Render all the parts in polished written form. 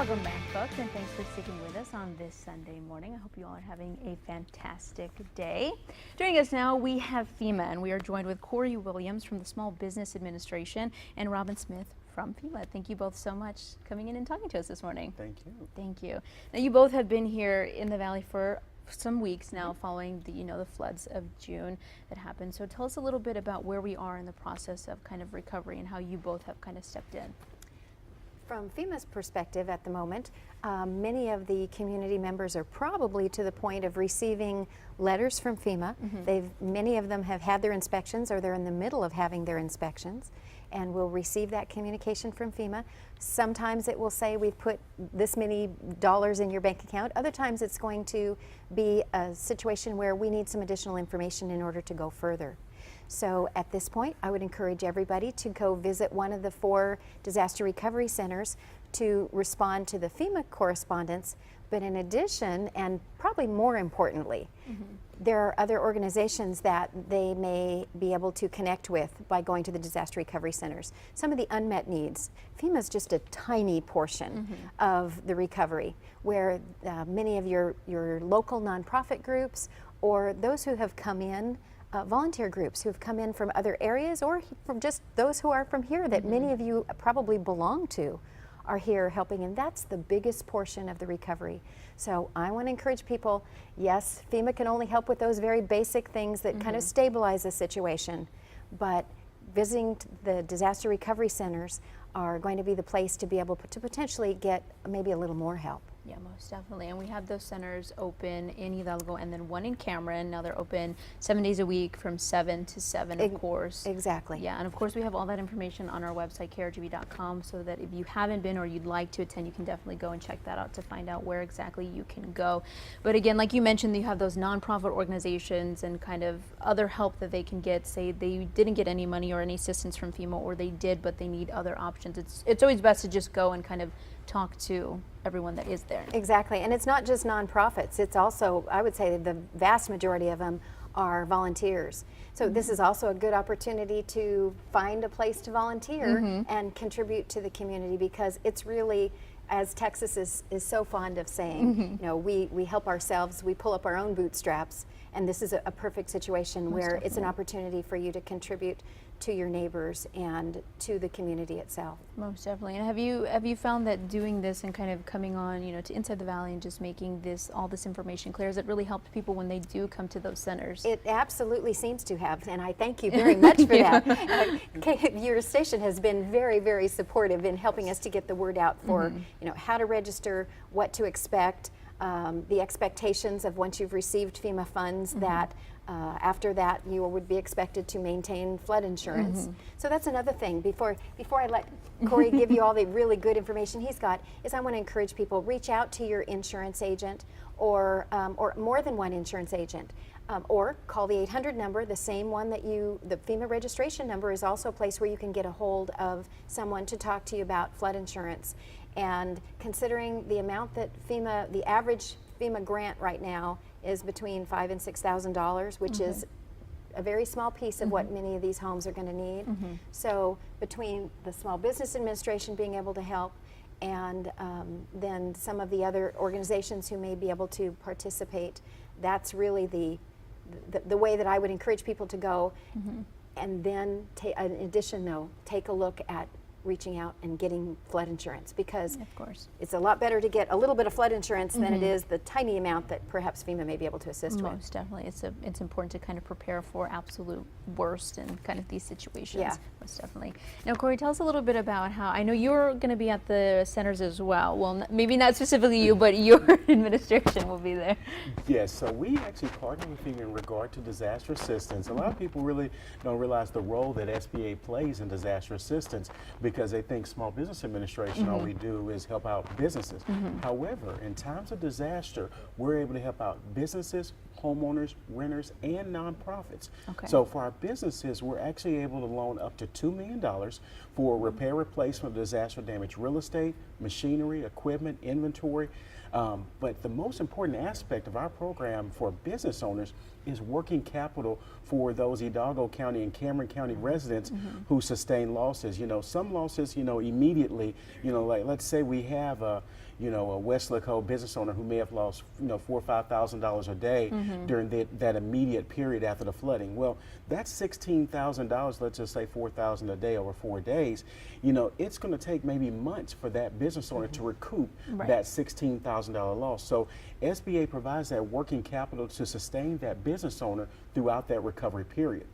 Welcome back, folks, and thanks for sticking with us on this Sunday morning. I hope you all are having a fantastic day. Joining us now, we have FEMA, and we are joined with Corey Williams from the Small Business Administration and Robin Smith from FEMA. Thank you both so much for coming in and talking to us this morning. Thank you. Thank you. Now, you both have been here in the Valley for some weeks now following the, the floods of June that happened. So tell us a little bit about where we are in the process of kind of recovery and how you both have kind of stepped in. From FEMA's perspective at the moment, many of the community members are probably to the point of receiving letters from FEMA. Many of them have had their inspections, or they're in the middle of having their inspections, and will receive that communication from FEMA. Sometimes it will say we've put this many dollars in your bank account. Other times it's going to be a situation where we need some additional information in order to go further. So at this point, I would encourage everybody to go visit one of the 4 disaster recovery centers to respond to the FEMA correspondence. But in addition, and probably more importantly, there are other organizations that they may be able to connect with by going to the disaster recovery centers. Some of the unmet needs. FEMA is just a tiny portion of the recovery, where many of your local nonprofit groups or those who have come in, volunteer groups who have come in from other areas, or from just those who are from here that many of you probably belong to, are here helping, and that's the biggest portion of the recovery. So I want to encourage people, yes, FEMA can only help with those very basic things that kind of stabilize the situation, but visiting the disaster recovery centers are going to be the place to be able to potentially get maybe a little more help. Yeah, most definitely. And we have those centers open in Hidalgo and then one in Cameron. Now they're open 7 days a week from 7 to 7, of course. Exactly. Yeah, and of course we have all that information on our website, sba.gov, so that if you haven't been or you'd like to attend, you can definitely go and check that out to find out where exactly you can go. But again, like you mentioned, you have those nonprofit organizations and kind of other help that they can get. Say they didn't get any money or any assistance from FEMA, or they did, but they need other options. It's always best to just go and kind of talk to everyone that is there. Exactly, and it's not just nonprofits, it's also, I would say the vast majority of them are volunteers. So this is also a good opportunity to find a place to volunteer and contribute to the community, because it's really, as Texas is so fond of saying, you know, we help ourselves, we pull up our own bootstraps, and this is a perfect situation where it's an opportunity for you to contribute to your neighbors and to the community itself. Most definitely. And have you found that doing this and kind of coming on, to Inside the Valley and just making all this information clear, has it really helped people when they do come to those centers? It absolutely seems to have, and I thank you very much for that. Your station has been very, very supportive in helping us to get the word out for how to register, what to expect, the expectations of once you've received FEMA funds that after that you would be expected to maintain flood insurance. So that's another thing. Before I let Corey give you all the really good information he's got, is I want to encourage people, reach out to your insurance agent or more than one insurance agent. Or call the 800 number, the same one that the FEMA registration number is also a place where you can get a hold of someone to talk to you about flood insurance. And considering the amount that the average FEMA grant right now is between $5,000 and $6,000, which is a very small piece of what many of these homes are going to need. So between the Small Business Administration being able to help, and then some of the other organizations who may be able to participate, that's really the way that I would encourage people to go. And then, in addition though, take a look at reaching out and getting flood insurance, because of course it's a lot better to get a little bit of flood insurance than it is the tiny amount that perhaps FEMA may be able to assist with. Most definitely. It's important to kind of prepare for absolute worst in kind of these situations. Yeah. Most definitely. Now, Corey, tell us a little bit about how, I know you're going to be at the centers as well. Well, maybe not specifically you, but your administration will be there. Yes, so we actually partner with FEMA in regard to disaster assistance. A lot of people really don't realize the role that SBA plays in disaster assistance, because they think Small Business Administration, all we do is help out businesses. However, in times of disaster, we're able to help out businesses, homeowners, renters, and nonprofits. So for our businesses, we're actually able to loan up to $2 million for repair, replacement of disaster damaged real estate, machinery, equipment, inventory. But the most important aspect of our program for business owners is working capital for those Hidalgo County and Cameron County residents who sustain losses. Some losses, immediately, like let's say we have a you know, a Westlaco business owner who may have lost, you know, $4,000 or $5,000 a day during that immediate period after the flooding. Well, that's $16,000, let's just say $4,000 a day over 4 days. You know, it's going to take maybe months for that business owner to recoup that $16,000 loss. So SBA provides that working capital to sustain that business owner throughout that recovery period.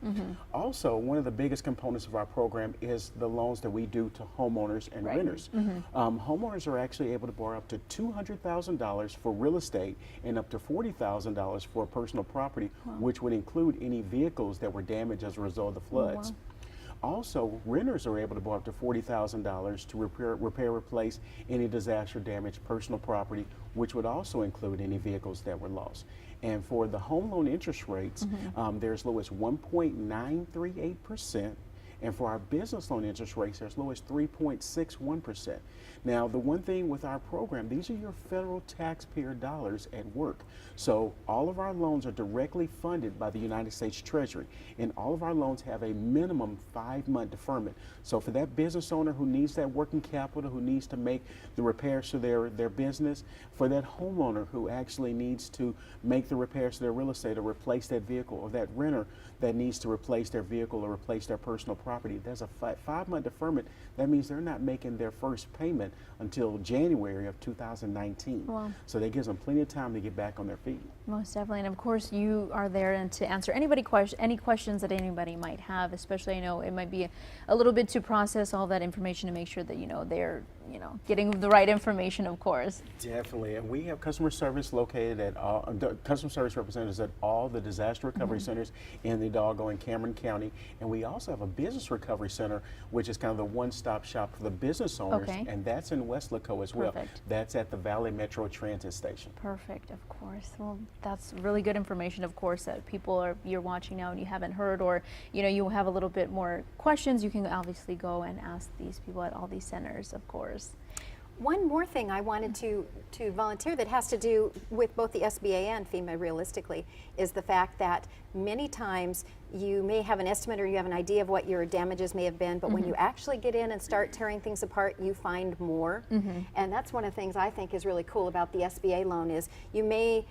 Also, one of the biggest components of our program is the loans that we do to homeowners and renters. Homeowners are actually able to borrow up to $200,000 for real estate and up to $40,000 for personal property, which would include any vehicles that were damaged as a result of the floods. Also, renters are able to borrow up to $40,000 to repair, replace any disaster damaged personal property, which would also include any vehicles that were lost. And for the home loan interest rates, they're as low as 1.938%. And for our business loan interest rates, they're as low as 3.61%. Now, the one thing with our program, these are your federal taxpayer dollars at work. So all of our loans are directly funded by the United States Treasury, and all of our loans have a minimum 5-month deferment. So for that business owner who needs that working capital, who needs to make the repairs to their business, for that homeowner who actually needs to make the repairs to their real estate or replace that vehicle, or that renter that needs to replace their vehicle or replace their personal property, there's a 5-month deferment. That means they're not making their first payment until January of 2019. Wow. So that gives them plenty of time to get back on their feet. Most definitely, and of course you are there and to answer any questions that anybody might have, especially, you know, it might be a little bit to process all that information to make sure that, you know, they're, you know, getting the right information, of course. Definitely, and we have customer service located at all, customer service representatives at all the disaster recovery centers in the doggone Cameron County, and we also have a business recovery center, which is kind of the one-stop shop for the business owners, and that's in Westlaco as well. That's at the Valley Metro Transit Station. Perfect, of course. Well, that's really good information, of course, that you're watching now and you haven't heard, or, you know, you have a little bit more questions, you can obviously go and ask these people at all these centers, of course. One more thing I wanted to volunteer that has to do with both the SBA and FEMA realistically is the fact that many times you may have an estimate or you have an idea of what your damages may have been, but when you actually get in and start tearing things apart, you find more. And that's one of the things I think is really cool about the SBA loan is you may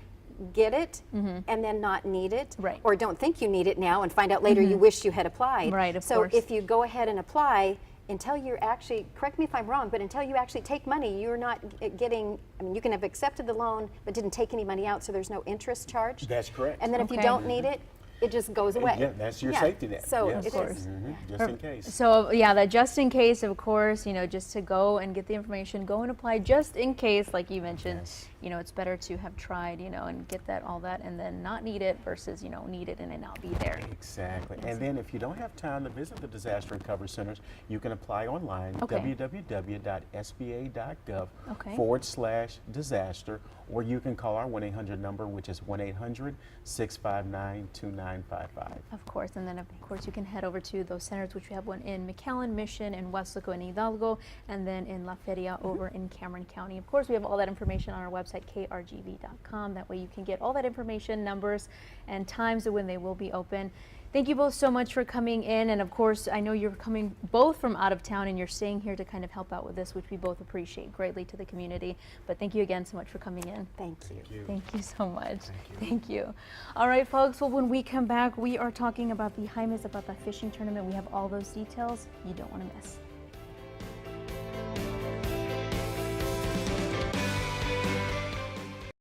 get it and then not need it, or don't think you need it now and find out later you wish you had applied. So if you go ahead and apply, until you're actually, correct me if I'm wrong, but until you actually take money, you're not getting, I mean, you can have accepted the loan but didn't take any money out, so there's no interest charged. That's correct. And then if you don't need it, it just goes away. Yeah, that's your safety net. So yes. it is. Just in case. So yeah, that just in case, of course, you know, just to go and get the information, go and apply just in case, like you mentioned. You know, it's better to have tried, you know, and get all that and then not need it versus, you know, need it and it not be there. Exactly. And then if you don't have time to visit the disaster recovery centers, you can apply online, www.sba.gov/disaster, or you can call our 1-800 number, which is 1-800-659-2955. Of course, and then of course you can head over to those centers, which we have one in McAllen, Mission, in Westlaco and Hidalgo, and then in La Feria over in Cameron County. Of course, we have all that information on our website, krgv.com. That way you can get all that information, numbers, and times of when they will be open. Thank you both so much for coming in, and of course, I know you're coming both from out of town and you're staying here to kind of help out with this, which we both appreciate greatly to the community. But thank you again so much for coming in. Thank you. Thank you so much. Thank you. All right, folks, well, when we come back, we are talking about the Jaime Zapata fishing tournament. We have all those details you don't want to miss.